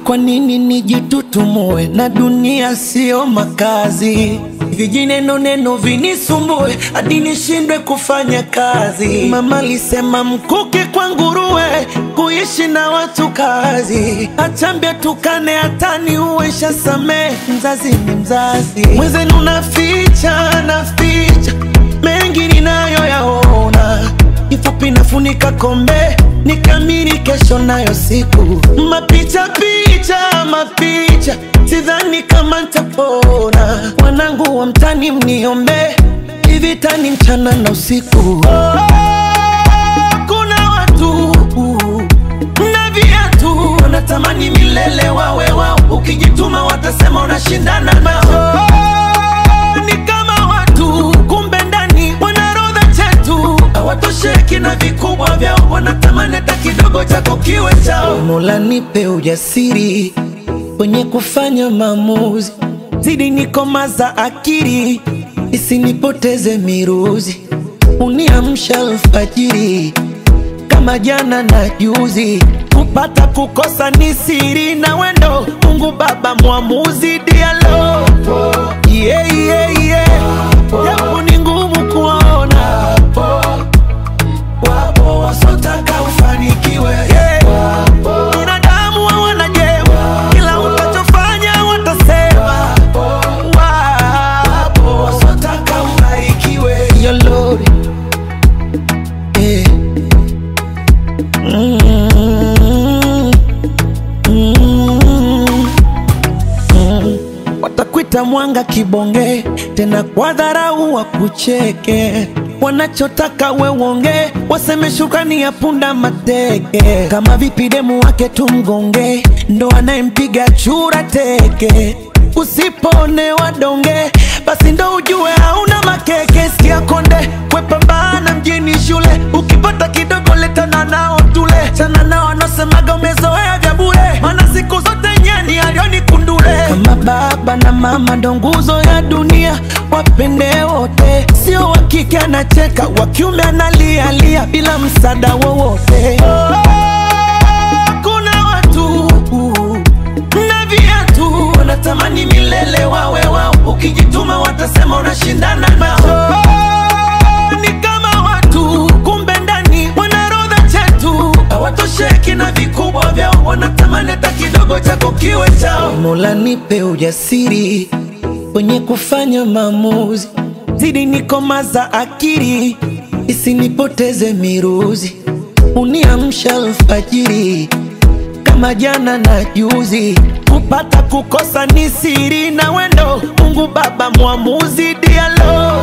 Kwa nini nijitutumue na dunia sio makazi? Vijineno neno vinisumbue hadi nishindwe kufanya kazi. Mama alisema mkuki kwa nguruwe, kuishi na watu kazi. Achambia tukane hatani uwesha same, mzazi ni mzazi. Mwezenu naficha mengi ninayo yaona. Kifupi nafunika kombe, nikamiri kesho nayo siku. Mapicha, sidhani kama nitapona. Wanangu wa mtani mniombe, hivi tani mchana na usiku. Kuna watu na viatu wanatamani milele wawe wao. Ukijituma watasema unashindana nao. Ni kama watu kumbe ndani wanarodha chetu. Hawatosheki na vikubwa vyao, wanatamani hata kidogo chako kiwe chao. Mola nipe ujasiri kwenye kufanya maamuzi, zidi nikomaza akili isinipoteze miruzi. Uniamsha alfajiri kama jana na juzi. Kupata kukosa ni siri na wendo, Mungu Baba mwamuzi. Dialo japo ni ngumu kuona, wapo wasotaka ufanikiwe. Binadamu hawana jema, kila utachofanya watasema. Wapo wasotaka ubarikiwe. Yo Lord, watakuita mwanga kibonge, tena kwa dharau wakucheke. Wanachotaka we uonge, waseme shukrani ya punda mateke. Kama vipi demu wake tumgonge, ndo anayempiga chura teke. Usipone wadonge, basi ndo ujue hauna makeke. Sikia konde, kwepambana mjini shule. Ukipata kidogo letana nao tule. Chana nao anosemaga umezoea vya bure, mana siku zote nyani alioni kundule. Kama baba na mama ndo nguzo ya dunia, wapende wote. Sio wakike anacheka, wakiume analia bila msaada wowote. Kuna watu na viatu wanatamani milele wawe wao. Ukijituma watasema unashindana nao. Ni kama watu kumbe ndani wanarodha chetu. Hawatosheki na vikubwa vyao, wanatamani hata kidogo chako kiwe chao. Mola nipe ujasiri kwenye kufanya maamuzi, zidi nikomaza akili isinipoteze miruzi. Uniamsha alfajiri kama jana na juzi. Kupata kukosa ni siri na wendo, Mungu Baba mwamuzi. Dialo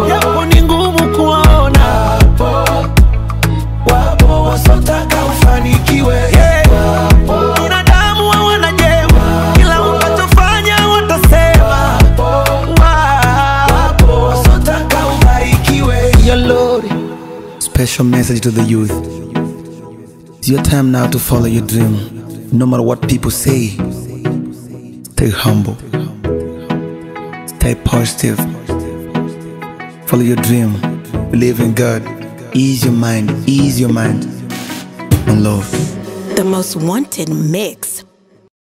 japo ni ngumu kuona, wapo wasotaka ufanikiwe. Binadamu hawana jema, kila utachofanya watasema. Wapo wasotaka ubarikiwe. Yo Lord. Special message to the youth. It's your time now to follow your dream. No matter what people say, stay humble, stay positive, follow your dream, believe in God, ease your mind on love. The most wanted mix.